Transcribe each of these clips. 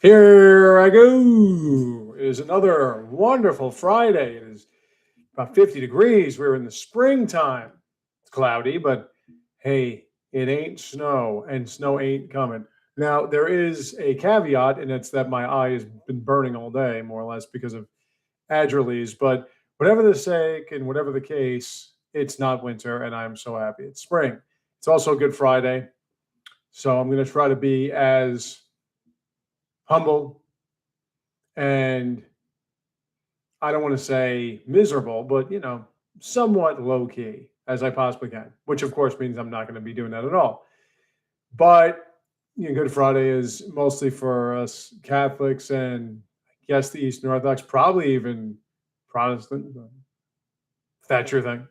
Here I go. It is another wonderful Friday. It is about 50 degrees. We're in the springtime. It's cloudy, but hey, it ain't snow, and snow ain't coming. Now, there is a caveat, and it's that my eye has been burning all day, more or less, because of adderallies. But whatever the sake and whatever the case, it's not winter, and I'm so happy. It's spring. It's also Good Friday. So I'm going to try to be as humble and I don't want to say miserable, but somewhat low key as I possibly can, which of course means I'm not going to be doing that at all. But Good Friday is mostly for us Catholics and I guess the Eastern Orthodox, probably even Protestant, if that's your thing.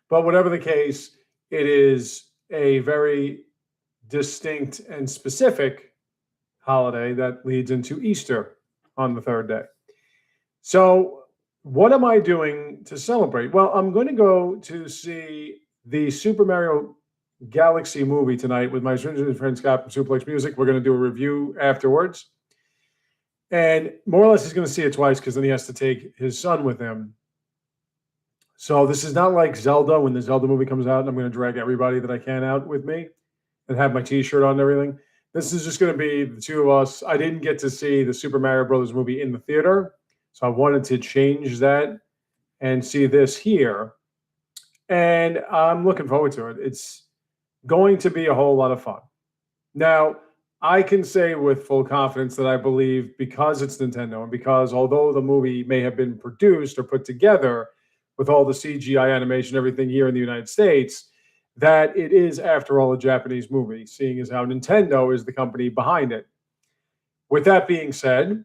But whatever the case, it is a very distinct and specific holiday that leads into Easter on the third day. So, what am I doing to celebrate? Well, I'm going to go to see the Super Mario Galaxy movie tonight with my friend Scott from Suplex Music. We're going to do a review afterwards. And more or less, he's going to see it twice because then he has to take his son with him. So, this is not like Zelda when the Zelda movie comes out and I'm going to drag everybody that I can out with me and have my t shirt on and everything. This is just going to be the two of us. I didn't get to see the Super Mario Brothers movie in the theater. So I wanted to change that and see this here. And I'm looking forward to it. It's going to be a whole lot of fun. Now, I can say with full confidence that I believe because it's Nintendo and because although the movie may have been produced or put together with all the CGI animation, everything here in the United States, that it is, after all, a Japanese movie, seeing as how Nintendo is the company behind it. With that being said,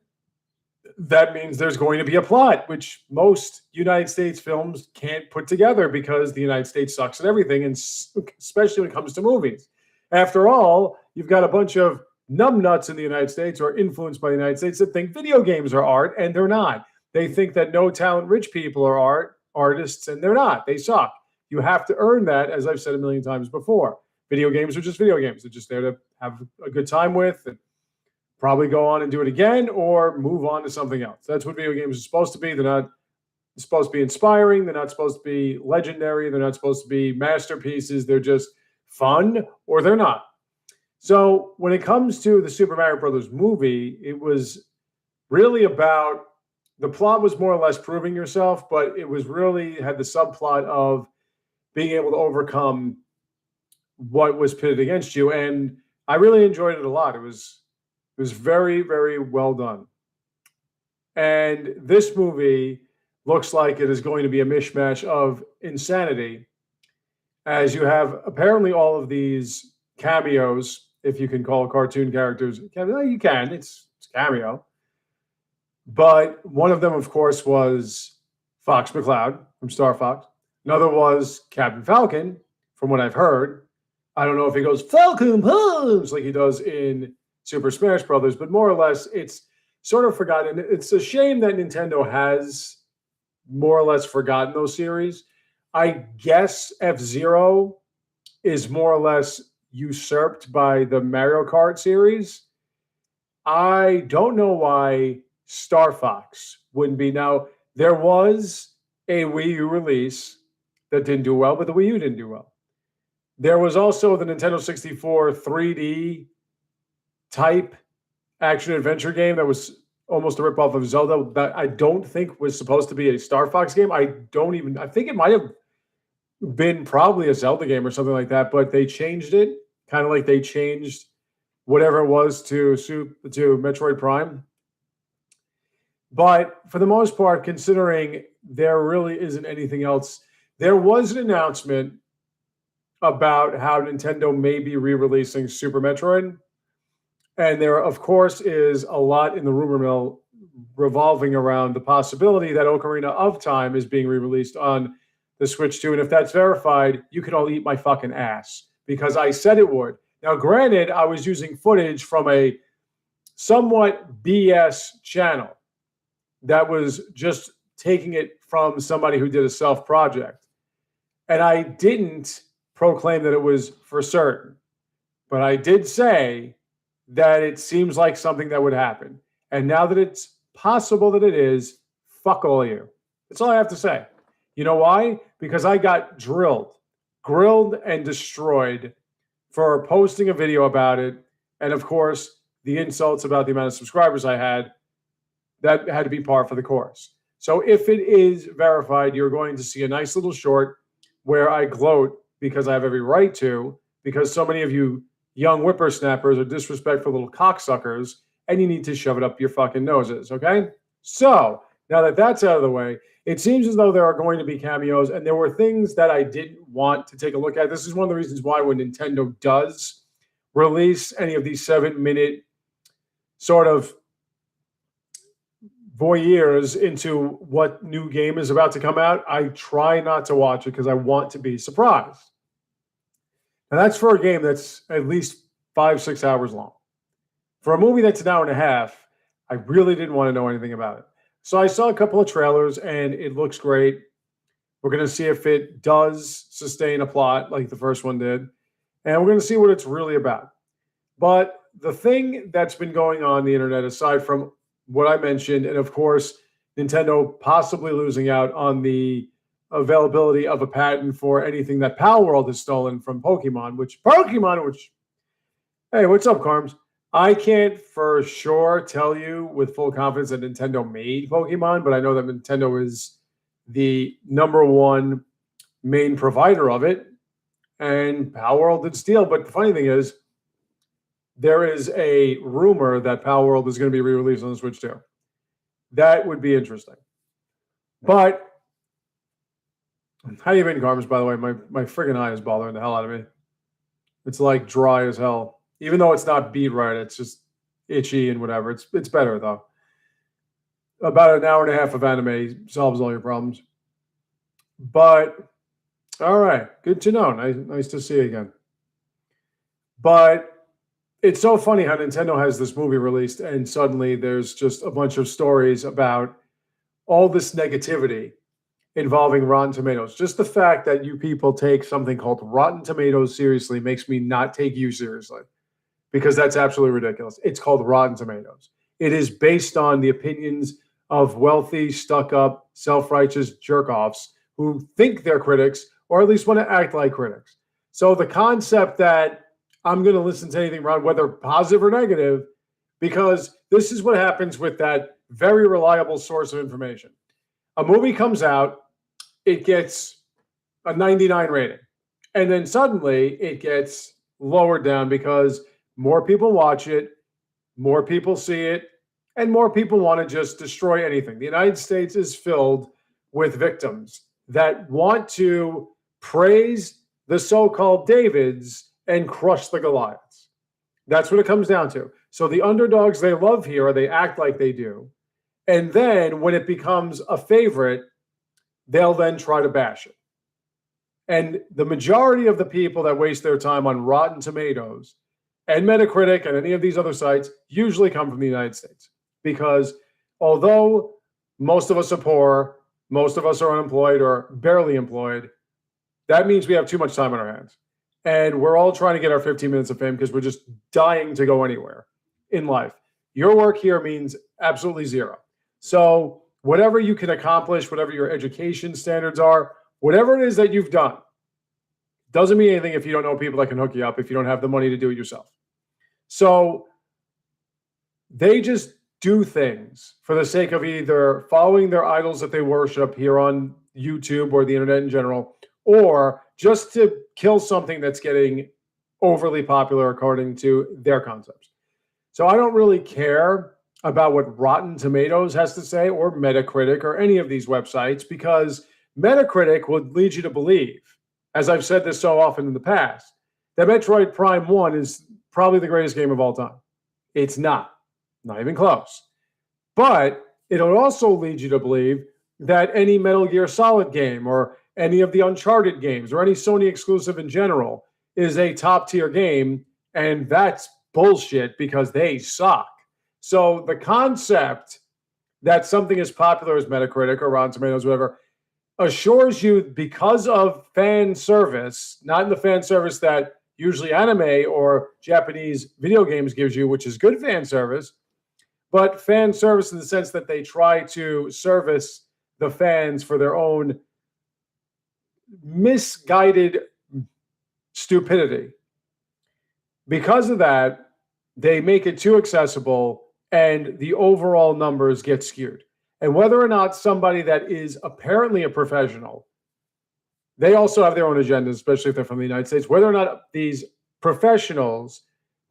that means there's going to be a plot, which most United States films can't put together because the United States sucks at everything, and especially when it comes to movies. After all, you've got a bunch of numbnuts in the United States or influenced by the United States that think video games are art, and they're not. They think that no talent rich people are artists, and they're not. They suck. You have to earn that, as I've said a million times before. Video games are just video games. They're just there to have a good time with and probably go on and do it again or move on to something else. That's what video games are supposed to be. They're not supposed to be inspiring. They're not supposed to be legendary. They're not supposed to be masterpieces. They're just fun or they're not. So when it comes to the Super Mario Brothers movie, it was really about the plot was more or less proving yourself, but it was really had the subplot of being able to overcome what was pitted against you. And I really enjoyed it a lot. It was very, very well done. And this movie looks like it is going to be a mishmash of insanity, as you have apparently all of these cameos, if you can call cartoon characters. You can, it's cameo. But one of them, of course, was Fox McCloud from Star Fox. Another was Captain Falcon, from what I've heard. I don't know if he goes Falcon Punch like he does in Super Smash Brothers, but more or less it's sort of forgotten. It's a shame that Nintendo has more or less forgotten those series. I guess F-Zero is more or less usurped by the Mario Kart series. I don't know why Star Fox wouldn't be. Now, there was a Wii U release that didn't do well, but the Wii U didn't do well. There was also the Nintendo 64 3D type action adventure game that was almost a ripoff of Zelda that I don't think was supposed to be a Star Fox game. I think it might have been probably a Zelda game or something like that, but they changed it, kind of like they changed whatever it was to Metroid Prime. But for the most part, considering there really isn't anything else, there was an announcement about how Nintendo may be re-releasing Super Metroid. And there, of course, is a lot in the rumor mill revolving around the possibility that Ocarina of Time is being re-released on the Switch 2. And if that's verified, you can all eat my fucking ass because I said it would. Now, granted, I was using footage from a somewhat BS channel that was just taking it from somebody who did a self-project. And I didn't proclaim that it was for certain. But I did say that it seems like something that would happen. And now that it's possible that it is, fuck all of you. That's all I have to say. You know why? Because I got drilled, grilled, and destroyed for posting a video about it. And of course, the insults about the amount of subscribers I had, that had to be par for the course. So if it is verified, you're going to see a nice little short where I gloat because I have every right to, because so many of you young whippersnappers are disrespectful little cocksuckers, and you need to shove it up your fucking noses, okay? So now that that's out of the way, it seems as though there are going to be cameos, and there were things that I didn't want to take a look at. This is one of the reasons why when Nintendo does release any of these 7-minute sort of voyeurs into what new game is about to come out, I try not to watch it because I want to be surprised. And that's for a game that's at least 5-6 hours long. For a movie that's an hour and a half, I really didn't want to know anything about it. So I saw a couple of trailers and it looks great. We're going to see if it does sustain a plot like the first one did. And we're going to see what it's really about. But the thing that's been going on the internet, aside from what I mentioned, and of course, Nintendo possibly losing out on the availability of a patent for anything that Pal World has stolen from Pokemon, which, hey, what's up, Carms? I can't for sure tell you with full confidence that Nintendo made Pokemon, but I know that Nintendo is the number one main provider of it, and Pal World did steal. But the funny thing is, there is a rumor that Pal World is going to be re-released on the Switch too. That would be interesting. But how you been, Carms, by the way? My friggin' eye is bothering the hell out of me. It's like dry as hell. Even though it's not beat right, it's just itchy and whatever. It's better, though. About an hour and a half of anime solves all your problems. But, all right. Good to know. Nice to see you again. But it's so funny how Nintendo has this movie released and suddenly there's just a bunch of stories about all this negativity involving Rotten Tomatoes. Just the fact that you people take something called Rotten Tomatoes seriously makes me not take you seriously, because that's absolutely ridiculous. It's called Rotten Tomatoes. It is based on the opinions of wealthy, stuck-up, self-righteous jerk-offs who think they're critics or at least want to act like critics. So the concept that I'm going to listen to anything wrong, whether positive or negative, because this is what happens with that very reliable source of information. A movie comes out, it gets a 99 rating, and then suddenly it gets lowered down because more people watch it, more people see it, and more people want to just destroy anything. The United States is filled with victims that want to praise the so-called Davids and crush the Goliaths. That's what it comes down to. So the underdogs they love here, or they act like they do. And then when it becomes a favorite, they'll then try to bash it. And the majority of the people that waste their time on Rotten Tomatoes and Metacritic and any of these other sites usually come from the United States. Because although most of us are poor, most of us are unemployed or barely employed, that means we have too much time on our hands. And we're all trying to get our 15 minutes of fame because we're just dying to go anywhere in life. Your work here means absolutely zero. So whatever you can accomplish, whatever your education standards are, whatever it is that you've done, doesn't mean anything if you don't know people that can hook you up, if you don't have the money to do it yourself. So they just do things for the sake of either following their idols that they worship here on YouTube or the internet in general, or just to kill something that's getting overly popular according to their concepts. So I don't really care about what Rotten Tomatoes has to say or Metacritic or any of these websites, because Metacritic would lead you to believe, as I've said this so often in the past, that Metroid Prime 1 is probably the greatest game of all time. It's not even close. But it'll also lead you to believe that any Metal Gear Solid game or any of the Uncharted games or any Sony exclusive in general is a top tier game, and that's bullshit because they suck. So the concept that something as popular as Metacritic or Rotten Tomatoes, whatever, assures you because of fan service, not in the fan service that usually anime or Japanese video games gives you, which is good fan service, but fan service in the sense that they try to service the fans for their own misguided stupidity. Because of that, they make it too accessible and the overall numbers get skewed. And whether or not somebody that is apparently a professional, they also have their own agenda, especially if they're from the United States, whether or not these professionals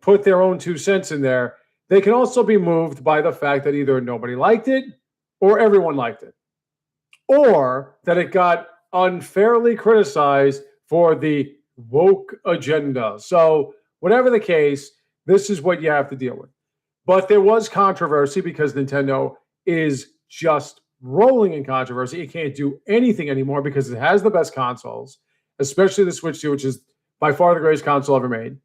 put their own 2 cents in there, they can also be moved by the fact that either nobody liked it or everyone liked it, or that it got unfairly criticized for the woke agenda. So whatever the case, this is what you have to deal with. But there was controversy because Nintendo is just rolling in controversy. It can't do anything anymore because it has the best consoles, especially the Switch 2, which is by far the greatest console ever made.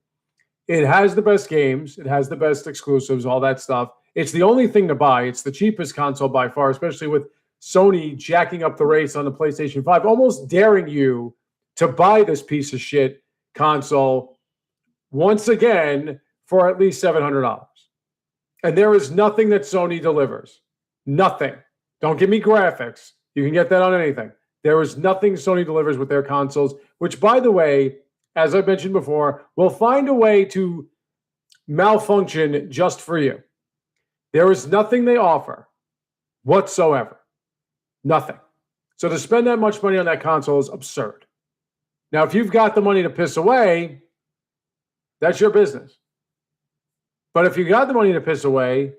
It has the best games. It has the best exclusives, all that stuff. It's the only thing to buy. It's the cheapest console by far, especially with Sony jacking up the race on the PlayStation 5, almost daring you to buy this piece of shit console once again for at least $700. And there is nothing that Sony delivers. Nothing. Don't give me graphics. You can get that on anything. There is nothing Sony delivers with their consoles, which, by the way, as I mentioned before, will find a way to malfunction just for you. There is nothing they offer whatsoever. Nothing. So to spend that much money on that console is absurd. Now, if you've got the money to piss away, that's your business. But if you got the money to piss away,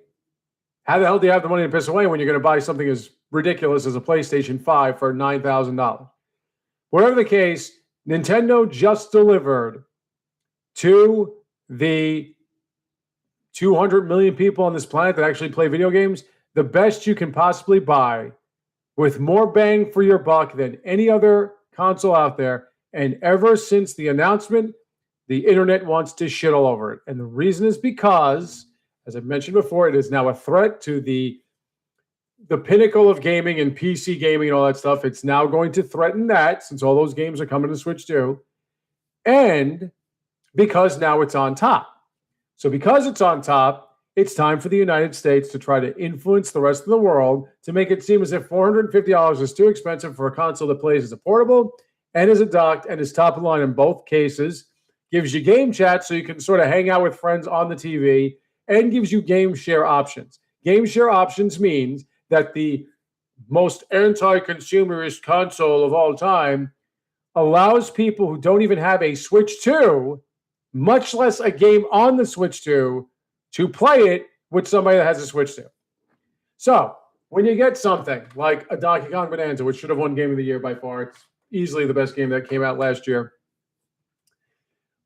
how the hell do you have the money to piss away when you're going to buy something as ridiculous as a PlayStation 5 for $9,000? Whatever the case, Nintendo just delivered to the 200 million people on this planet that actually play video games the best you can possibly buy with more bang for your buck than any other console out there. And ever since the announcement, the internet wants to shit all over it. And the reason is because, as I mentioned before, it is now a threat to the pinnacle of gaming and PC gaming and all that stuff. It's now going to threaten that since all those games are coming to Switch 2. And because now it's on top. So because it's on top, it's time for the United States to try to influence the rest of the world to make it seem as if $450 is too expensive for a console that plays as a portable and as a docked and is top of the line in both cases, gives you game chat so you can sort of hang out with friends on the TV, and gives you game share options. Game share options means that the most anti-consumerist console of all time allows people who don't even have a Switch 2, much less a game on the Switch 2, to play it with somebody that has a Switch 2. So when you get something like a Donkey Kong Bonanza, which should have won Game of the Year by far, it's easily the best game that came out last year.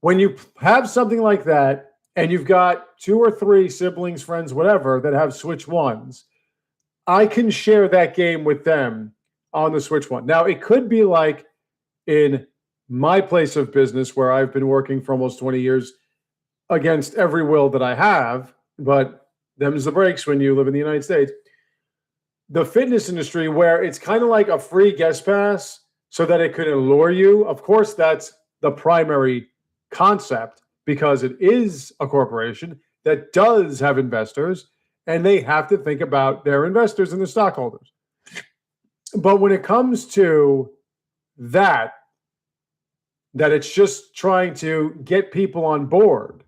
When you have something like that, and you've got 2 or 3 siblings, friends, whatever, that have Switch 1s, I can share that game with them on the Switch 1. Now, it could be like in my place of business where I've been working for almost 20 years against every will that I have, but them's the breaks when you live in the United States. The fitness industry, where it's kind of like a free guest pass so that it could allure you. Of course, that's the primary concept, because it is a corporation that does have investors, and they have to think about their investors and the stockholders. But when it comes to that it's just trying to get people on board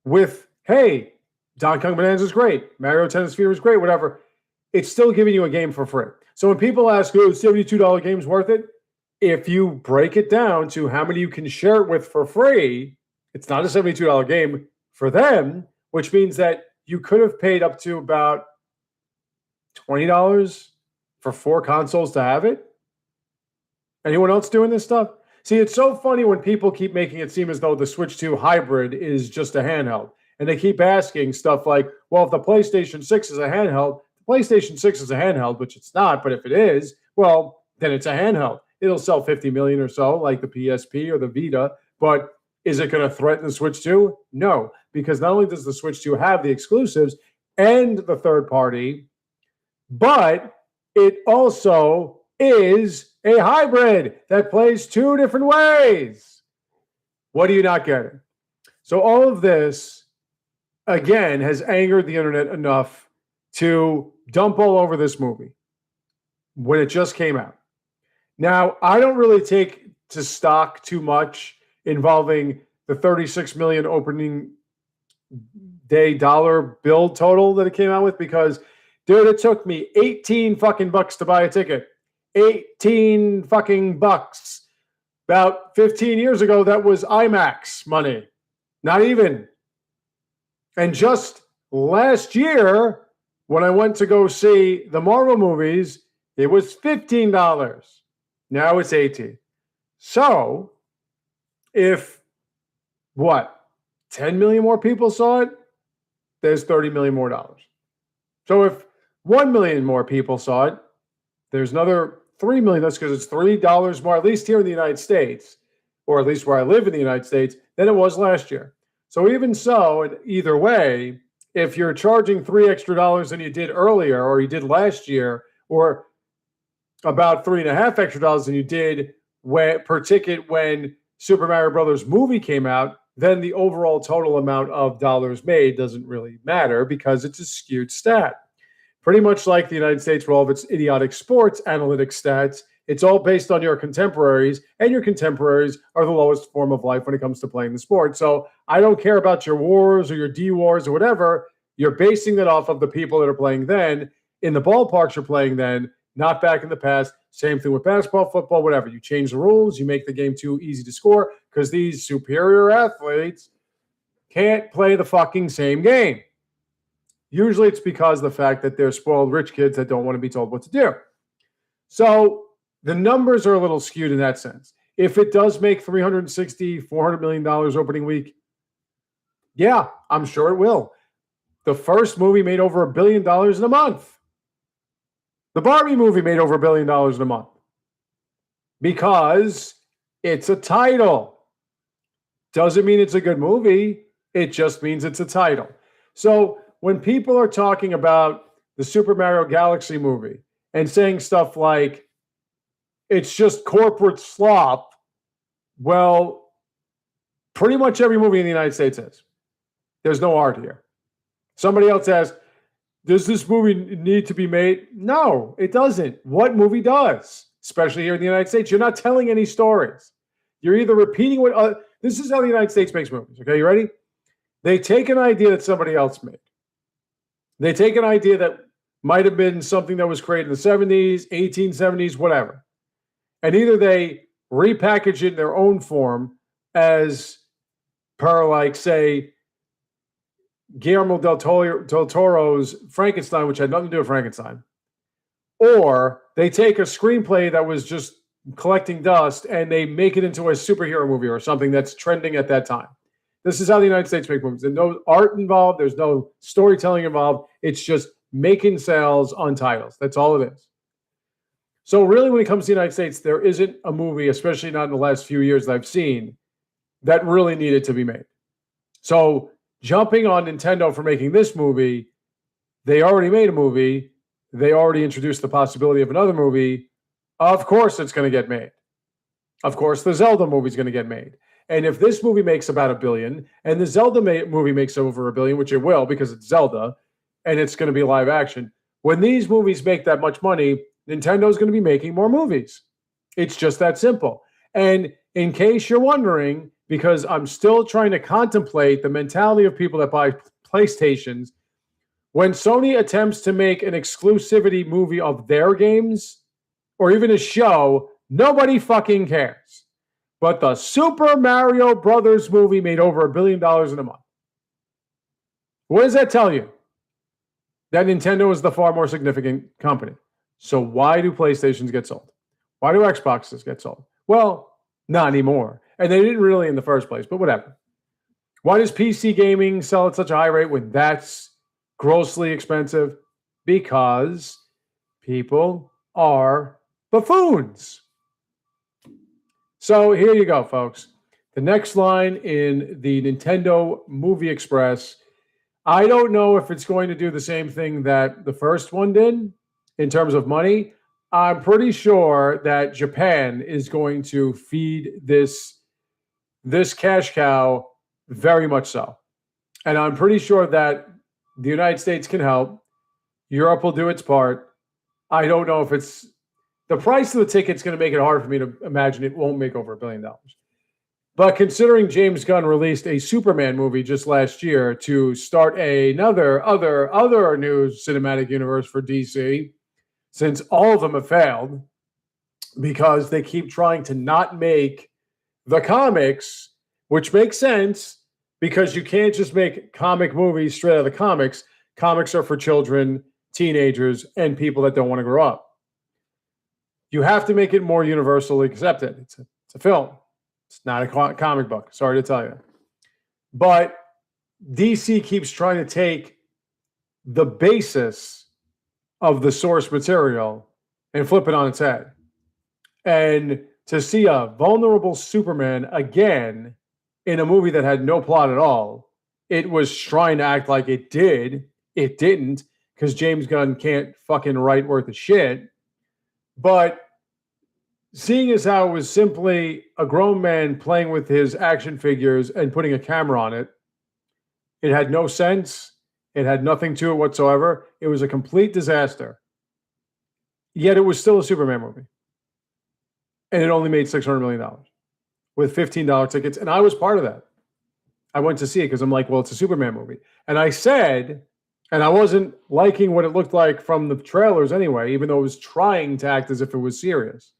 with, hey, Donkey Kong Bonanza is great, Mario Tennis Fever is great, whatever, it's still giving you a game for free. So when people ask, oh, $72 game's worth it? If you break it down to how many you can share it with for free, it's not a $72 game for them, which means that you could have paid up to about $20 for 4 consoles to have it. Anyone else doing this stuff? See, it's so funny when people keep making it seem as though the Switch 2 hybrid is just a handheld. And they keep asking stuff like, well, if the PlayStation 6 is a handheld, the PlayStation 6 is a handheld, which it's not. But if it is, well, then it's a handheld. It'll sell 50 million or so, like the PSP or the Vita. But is it going to threaten the Switch 2? No, because not only does the Switch 2 have the exclusives and the third party, but it also is a hybrid that plays 2 different ways. What are you not getting? So all of this again, has angered the internet enough to dump all over this movie when it just came out. Now, I don't really take to stock too much involving the 36 million opening day dollar bill total that it came out with because, dude, it took me 18 fucking bucks to buy a ticket. 18 fucking bucks. About 15 years ago, that was IMAX money. Not even. And just last year, when I went to go see the Marvel movies, it was $15. Now it's 18. So, if 10 million more people saw it, there's 30 million more dollars. So if 1 million more people saw it, there's another 3 million. That's because it's $3 more, at least here in the United States, or at least where I live in the United States, than it was last year. So even so, and either way, if you're charging $3 extra than you did earlier, or you did last year, or about $3.50 extra than you did per ticket when Super Mario Brothers movie came out, then the overall total amount of dollars made doesn't really matter because it's a skewed stat. Pretty much like the United States with all of its idiotic sports analytics stats, it's all based on your contemporaries, and your contemporaries are the lowest form of life when it comes to playing the sport. So I don't care about your wars or your D-wars or whatever. You're basing that off of the people that are playing then, in the ballparks you're playing then, not back in the past. Same thing with basketball, football, whatever. You change the rules, you make the game too easy to score because these superior athletes can't play the fucking same game. Usually it's because of the fact that they're spoiled rich kids that don't want to be told what to do. So the numbers are a little skewed in that sense. If it does make $360, $400 million opening week, yeah, I'm sure it will. The first movie made over $1 billion in a month. The Barbie movie made over $1 billion in a month because it's a title. Doesn't mean it's a good movie. It just means it's a title. So when people are talking about the Super Mario Galaxy movie and saying stuff like, it's just corporate slop, well, pretty much every movie in the United States is. There's no art here. Somebody else asked, does this movie need to be made? No, it doesn't. What movie does? Especially here in the United States. You're not telling any stories. You're either repeating what... this is how the United States makes movies. Okay, you ready? They take an idea that somebody else made. They take an idea that might have been something that was created in the 70s, 1870s, whatever. And either they repackage it in their own form as per, like, say, Guillermo del Toro's Frankenstein, which had nothing to do with Frankenstein. Or they take a screenplay that was just collecting dust and they make it into a superhero movie or something that's trending at that time. This is how the United States make movies. There's no art involved. There's no storytelling involved. It's just making sales on titles. That's all it is. So really, when it comes to the United States, there isn't a movie, especially not in the last few years that I've seen, that really needed to be made. So jumping on Nintendo for making this movie, they already made a movie. They already introduced the possibility of another movie. Of course it's going to get made. Of course the Zelda movie is going to get made. And if this movie makes about $1 billion and the Zelda movie makes over $1 billion, which it will because it's Zelda and it's going to be live action, when these movies make that much money, Nintendo's going to be making more movies. It's just that simple. And in case you're wondering, because I'm still trying to contemplate the mentality of people that buy PlayStations, when Sony attempts to make an exclusivity movie of their games or even a show, nobody fucking cares. But the Super Mario Brothers movie made over $1 billion in a month. What does that tell you? That Nintendo is the far more significant company. So why do PlayStations get sold? Why do Xboxes get sold? Well, not anymore. And they didn't really in the first place, but whatever. Why does PC gaming sell at such a high rate when that's grossly expensive? Because people are buffoons. So here you go, folks. The next line in the Nintendo Movie Express, I don't know if it's going to do the same thing that the first one did in terms of money. I'm pretty sure that Japan is going to feed this cash cow very much so. And I'm pretty sure that the United States can help. Europe will do its part. I don't know if it's the price of the ticket's going to make it hard for me to imagine it won't make over $1 billion. But considering James Gunn released a Superman movie just last year to start another other new cinematic universe for DC, since all of them have failed because they keep trying to not make the comics, which makes sense because you can't just make comic movies straight out of the comics. Comics are for children, teenagers, and people that don't want to grow up. You have to make it more universally accepted. It's a film. It's not a comic book. Sorry to tell you. But DC keeps trying to take the basis of the source material and flip it on its head. And to see a vulnerable Superman again in a movie that had no plot at all, it was trying to act like it did. It didn't, because James Gunn can't fucking write worth of shit. But seeing as how it was simply a grown man playing with his action figures and putting a camera on it, it had no sense. It had nothing to it whatsoever. It was a complete disaster. Yet it was still a Superman movie. And it only made $600 million with $15 tickets. And I was part of that. I went to see it because I'm like, well, it's a Superman movie. And I said, and I wasn't liking what it looked like from the trailers anyway, even though it was trying to act as if it was serious.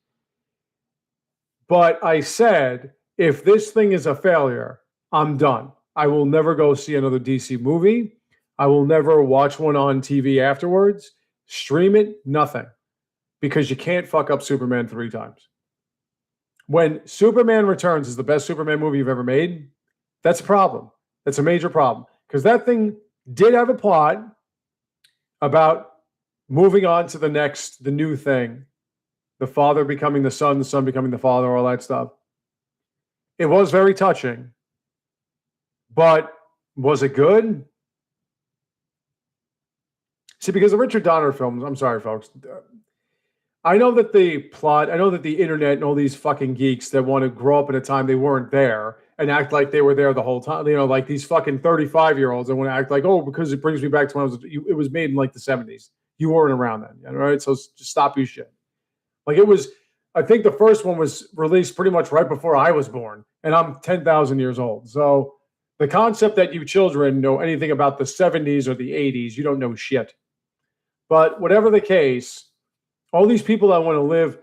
But I said, if this thing is a failure, I'm done. I will never go see another DC movie. I will never watch one on TV afterwards. Stream it, nothing. Because you can't fuck up Superman 3 times. When Superman Returns is the best Superman movie you've ever made, that's a problem. That's a major problem. Because that thing did have a plot about moving on to the new thing. The father becoming the son becoming the father, all that stuff. It was very touching. But was it good? See, because the Richard Donner films, I'm sorry, folks. I know that the internet and all these fucking geeks that want to grow up at a time they weren't there and act like they were there the whole time, like these fucking 35-year-olds that want to act like, oh, because it brings me back to when it was made in like the 70s. You weren't around then, all right? So just stop your shit. Like it was, I think the first one was released pretty much right before I was born, and I'm 10,000 years old. So the concept that you children know anything about the 70s or the 80s, you don't know shit. But whatever the case, all these people that want to live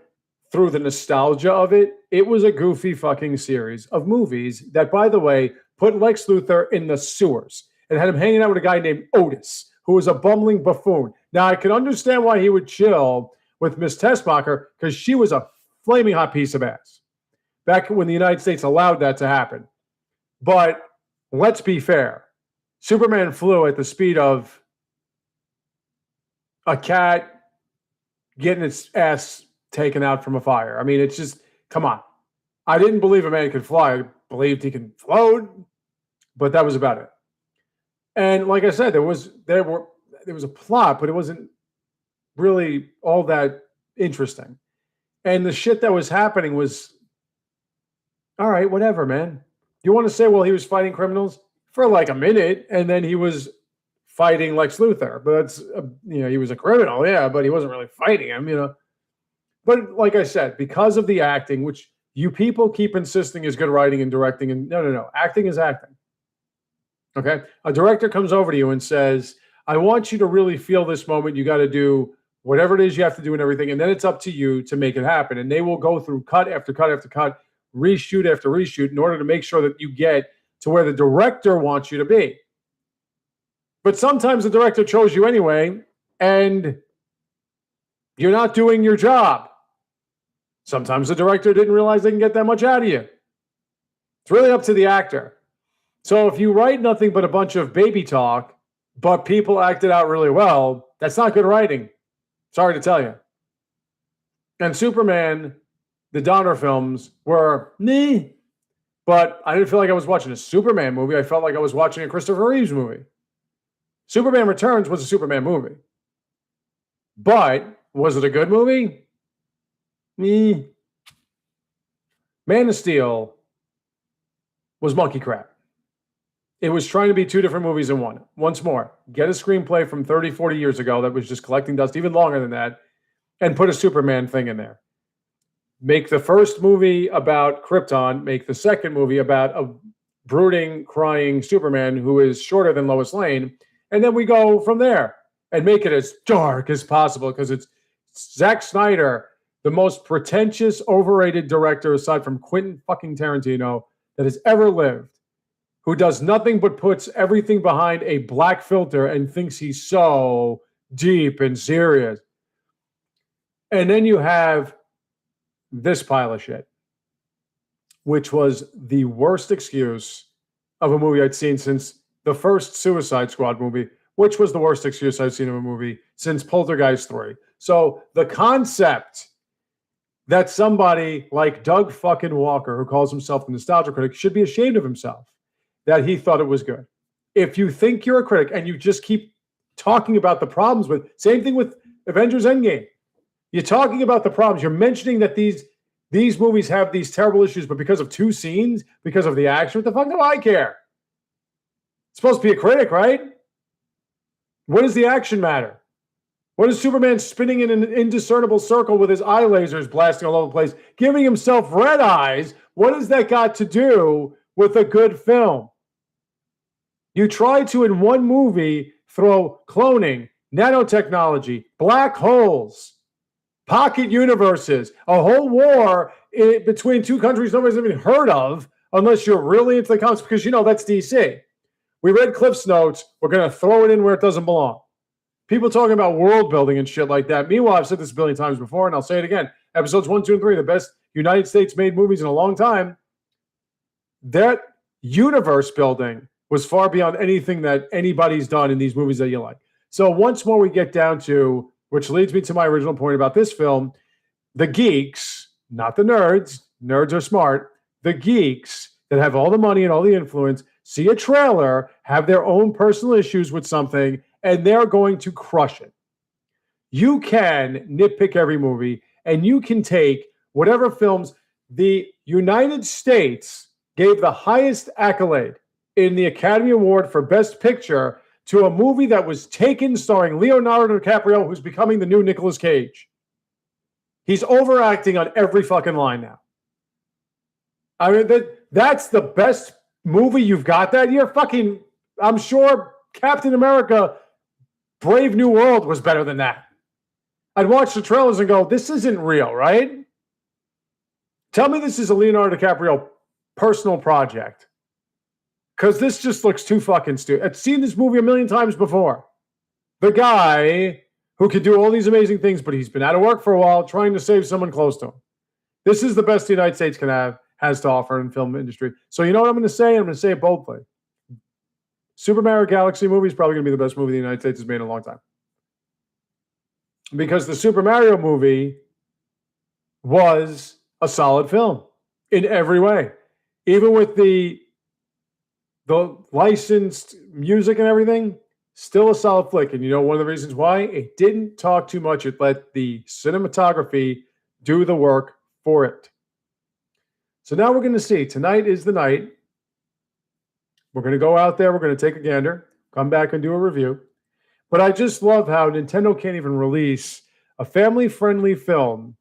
through the nostalgia of it, it was a goofy fucking series of movies that, by the way, put Lex Luthor in the sewers and had him hanging out with a guy named Otis, who was a bumbling buffoon. Now, I can understand why he would chill with Miss Tessmacher, because she was a flaming hot piece of ass back when the United States allowed that to happen. But let's be fair. Superman flew at the speed of a cat getting its ass taken out from a fire. I mean, it's just, come on. I didn't believe a man could fly. I believed he could float, but that was about it. And like I said, there was a plot, but it wasn't really all that interesting. And the shit that was happening was, all right, whatever, man. You want to say, well, he was fighting criminals for like a minute, and then he was fighting Lex Luthor, but that's he was a criminal, yeah, but he wasn't really fighting him, But like I said, because of the acting, which you people keep insisting is good writing and directing, and no, acting is acting. Okay, a director comes over to you and says, "I want you to really feel this moment. You got to do whatever it is you have to do and everything, and then it's up to you to make it happen." And they will go through cut after cut after cut, reshoot after reshoot, in order to make sure that you get to where the director wants you to be. But sometimes the director chose you anyway, and you're not doing your job. Sometimes the director didn't realize they can get that much out of you. It's really up to the actor. So if you write nothing but a bunch of baby talk, but people acted out really well, that's not good writing. Sorry to tell you. And Superman, the Donner films were meh, but I didn't feel like I was watching a Superman movie. I felt like I was watching a Christopher Reeves movie. Superman Returns was a Superman movie. But was it a good movie? Man of Steel was monkey crap. It was trying to be two different movies in one. Once more, get a screenplay from 30, 40 years ago that was just collecting dust, even longer than that, and put a Superman thing in there. Make the first movie about Krypton, make the second movie about a brooding, crying Superman who is shorter than Lois Lane, and then we go from there and make it as dark as possible because it's Zack Snyder, the most pretentious, overrated director aside from Quentin fucking Tarantino that has ever lived, who does nothing but puts everything behind a black filter and thinks he's so deep and serious. And then you have this pile of shit, which was the worst excuse of a movie I'd seen since the first Suicide Squad movie, which was the worst excuse I've seen of a movie since Poltergeist 3. So the concept that somebody like Doug fucking Walker, who calls himself a nostalgia critic, should be ashamed of himself that he thought it was good. If you think you're a critic and you just keep talking about the problems with, same thing with Avengers Endgame. You're talking about the problems. You're mentioning that these movies have these terrible issues, but because of two scenes, because of the action, what the fuck do I care? It's supposed to be a critic, right? What does the action matter? What is Superman spinning in an indiscernible circle with his eye lasers blasting all over the place, giving himself red eyes? What has that got to do with a good film? You try to, in one movie, throw cloning, nanotechnology, black holes, pocket universes, a whole war between two countries nobody's even heard of unless you're really into the comics, because you know that's DC. We read Cliff's Notes. We're going to throw it in where it doesn't belong. People talking about world building and shit like that. Meanwhile, I've said this a billion times before, and I'll say it again. Episodes 1, 2, and 3, the best United States made movies in a long time. That universe building was far beyond anything that anybody's done in these movies that you like. So once more we get down to, which leads me to my original point about this film, the geeks, not the nerds. Nerds are smart. The geeks that have all the money and all the influence see a trailer, have their own personal issues with something, and they're going to crush it. You can nitpick every movie, and you can take whatever films. The United States gave the highest accolade in the Academy Award for Best Picture to a movie that was Taken starring Leonardo DiCaprio, who's becoming the new Nicolas Cage. He's overacting on every fucking line now. I mean, that's the best movie you've got that year? Fucking, I'm sure Captain America Brave New World was better than that. I'd watch the trailers and go, this isn't real, right? Tell me this is a Leonardo DiCaprio personal project. Because this just looks too fucking stupid. I've seen this movie a million times before. The guy who can do all these amazing things, but he's been out of work for a while trying to save someone close to him. This is the best the United States has to offer in the film industry. So you know what I'm going to say? I'm going to say it boldly. Super Mario Galaxy movie is probably going to be the best movie the United States has made in a long time. Because the Super Mario movie was a solid film in every way. Even with the licensed music and everything, still a solid flick. And you know one of the reasons why? It didn't talk too much. It let the cinematography do the work for it. So now we're going to see. Tonight is the night. We're going to go out there. We're going to take a gander, come back and do a review. But I just love how Nintendo can't even release a family-friendly film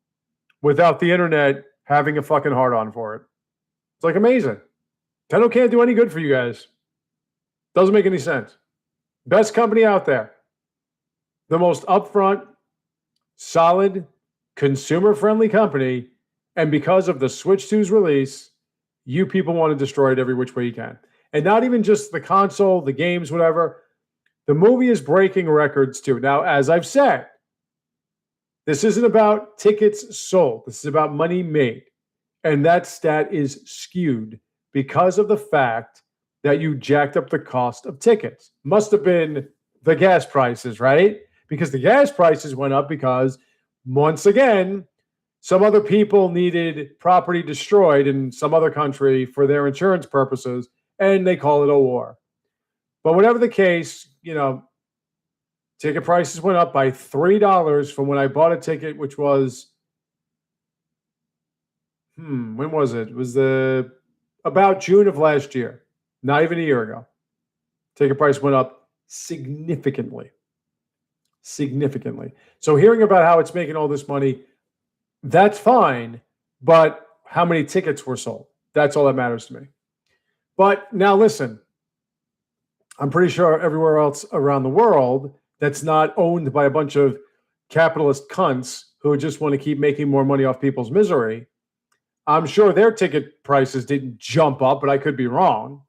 without the internet having a fucking hard-on for it. It's like amazing. Nintendo can't do any good for you guys. Doesn't make any sense. Best company out there. The most upfront, solid, consumer-friendly company. And because of the Switch 2's release, you people want to destroy it every which way you can. And not even just the console, the games, whatever. The movie is breaking records too. Now, as I've said, this isn't about tickets sold. This is about money made. And that stat is skewed because of the fact that you jacked up the cost of tickets. Must have been the gas prices, right? Because the gas prices went up because, once again, some other people needed property destroyed in some other country for their insurance purposes, and they call it a war. But whatever the case, you know, ticket prices went up by $3 from when I bought a ticket, which was, when was it? It was about June of last year, not even a year ago. Ticket price went up significantly. Significantly. So hearing about how it's making all this money, that's fine. But how many tickets were sold? That's all that matters to me. But now listen, I'm pretty sure everywhere else around the world that's not owned by a bunch of capitalist cunts who just want to keep making more money off people's misery, I'm sure their ticket prices didn't jump up, but I could be wrong.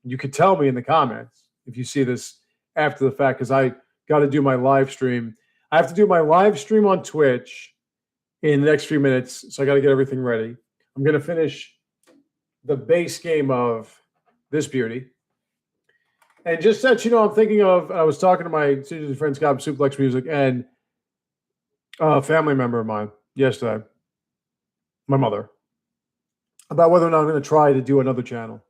You could tell me in the comments if you see this after the fact, because I got to do my live stream. I have to do my live stream on Twitch in the next few minutes, so I got to get everything ready. I'm going to finish the base game of this beauty. And just that, I'm thinking of, I was talking to my friend Scott Suplex Music and a family member of mine yesterday, my mother, about whether or not I'm going to try to do another channel.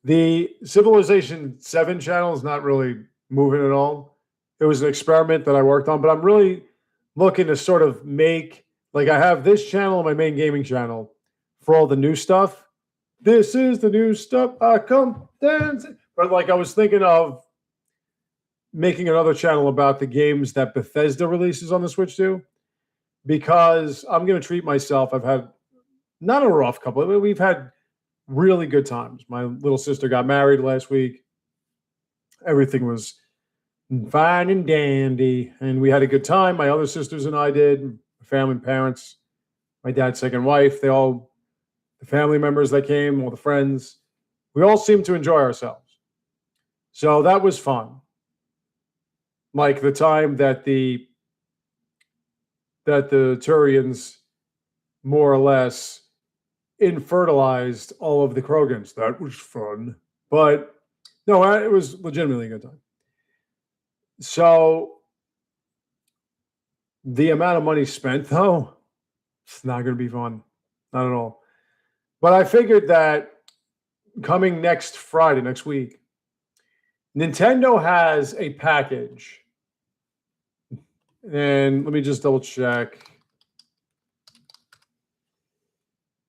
The Civilization 7 channel is not really moving at all. It was an experiment that I worked on, but I'm really looking to sort of make, like I have this channel, my main gaming channel, for all the new stuff. This is the new stuff. I come dancing. But like I was thinking of making another channel about the games that Bethesda releases on the Switch too, because I'm going to treat myself. I've had not a rough couple. We've had really good times. My little sister got married last week. Everything was fine and dandy, and we had a good time. My other sisters and I did. Family and parents, my dad's second wife, the family members that came, all the friends, we all seemed to enjoy ourselves. So that was fun. Like the time that the Turians more or less infertilized all of the Krogans. That was fun. But no, it was legitimately a good time. So the amount of money spent, though, it's not going to be fun. Not at all. But I figured that coming next Friday, next week, Nintendo has a package. And let me just double check.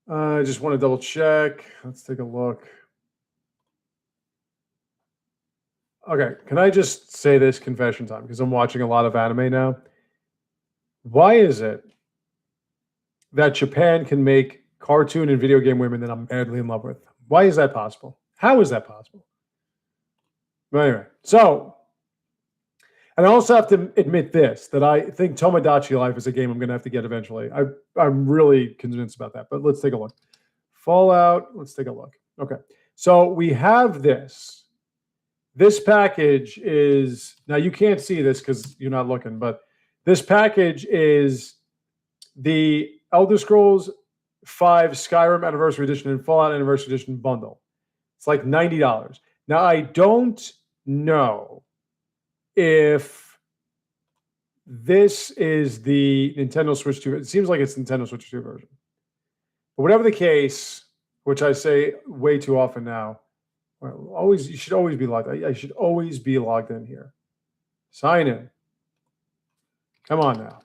I just want to double check. Let's take a look. Okay, can I just say this confession time? Because I'm watching a lot of anime now. Why is it that Japan can make cartoon and video game women that I'm madly in love with? Why is that possible? How is that possible? But anyway, so, and I also have to admit this, that I think Tomodachi Life is a game I'm going to have to get eventually. I'm really convinced about that, but let's take a look. Fallout, let's take a look. Okay, so we have this. This package is, now you can't see this because you're not looking, but this package is the Elder Scrolls 5 Skyrim Anniversary Edition and Fallout Anniversary Edition bundle. It's like $90. Now, I don't know if this is the Nintendo Switch 2. It seems like it's Nintendo Switch 2 version. But whatever the case, which I say way too often now, you should always be logged. I should always be logged in here. Sign in. Come on now.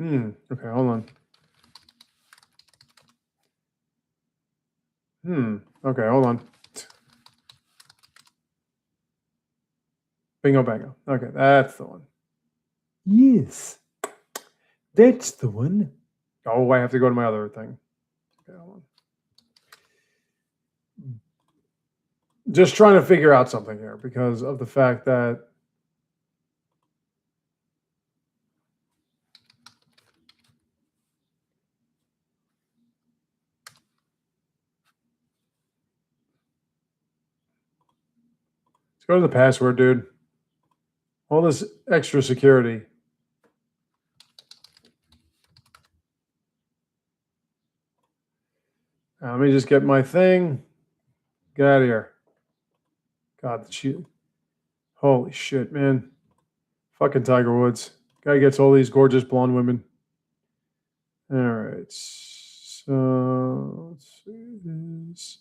Okay, hold on. Okay, hold on. Bingo bango. Okay, that's the one. Yes. That's the one. Oh, I have to go to my other thing. Okay, hold on. Just trying to figure out something here because of the fact that let's go to the password, dude. All this extra security. Let me just get my thing. Get out of here. God, holy shit, man. Fucking Tiger Woods. Guy gets all these gorgeous blonde women. All right. So let's see this.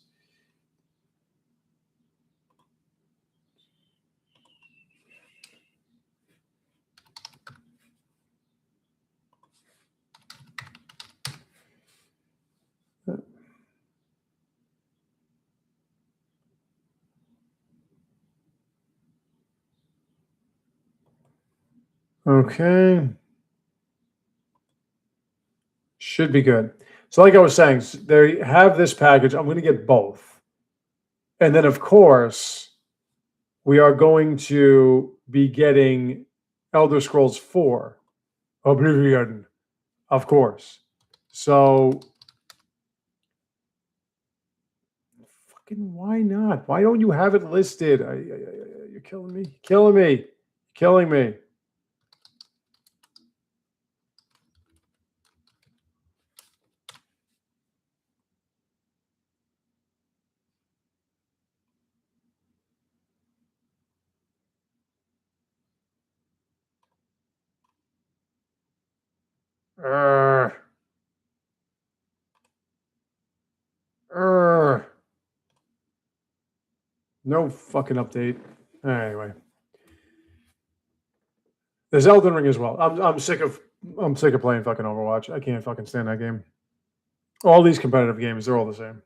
Okay. Should be good. So, like I was saying, they have this package. I'm going to get both. And then, of course, we are going to be getting Elder Scrolls 4 Oblivion, of course. So, fucking why not? Why don't you have it listed? You're killing me. Killing me. Killing me. Uh, uh, no fucking update. Anyway, there's Elden Ring as well. I'm sick of playing fucking Overwatch. I can't fucking stand that game. All these competitive games, they're all the same.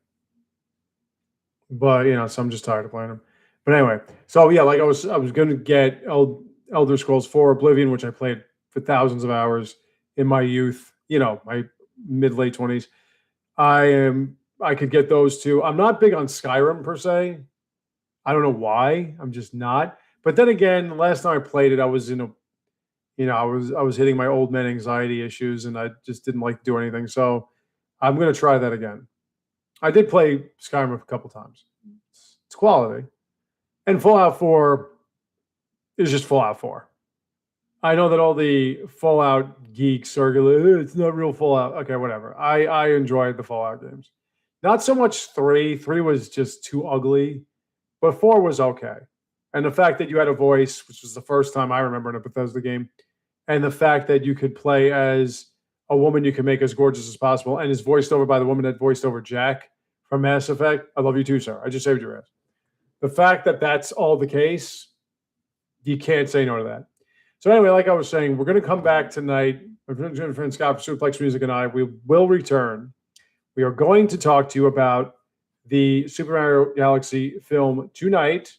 But so I'm just tired of playing them. But anyway, so yeah, like I was gonna get Elder Scrolls 4 Oblivion, which I played for thousands of hours in my youth. My mid late 20s. I could get those two. I'm not big on Skyrim per se. I don't know why. I'm just not. But then again, the last time I played it, I was in a I was hitting my old man anxiety issues, and I just didn't like to do anything. So I'm gonna try that again. I did play Skyrim a couple times. It's quality, and Fallout 4 is just Fallout 4. I know that all the Fallout geeks are going, it's not real Fallout. Okay, whatever. I enjoyed the Fallout games. Not so much 3. 3 was just too ugly, but 4 was okay. And the fact that you had a voice, which was the first time I remember in a Bethesda game, and the fact that you could play as a woman you can make as gorgeous as possible and is voiced over by the woman that voiced over Jack from Mass Effect. I love you too, sir. I just saved your ass. The fact that that's all the case, you can't say no to that. So anyway, like I was saying, we're going to come back tonight. My friend Scott from Suplex Music and I, we will return. We are going to talk to you about the Super Mario Galaxy film tonight.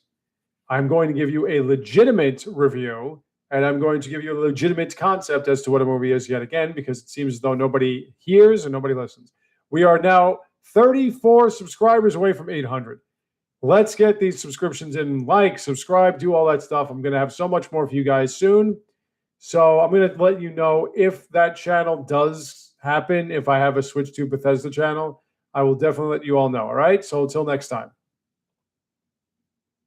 I'm going to give you a legitimate review, and I'm going to give you a legitimate concept as to what a movie is yet again, because it seems as though nobody hears and nobody listens. We are now 34 subscribers away from 800. Let's get these subscriptions in. Like, subscribe, do all that stuff. I'm going to have so much more for you guys soon. So I'm going to let you know if that channel does happen. If I have a switch to Bethesda channel, I will definitely let you all know. All right. So until next time.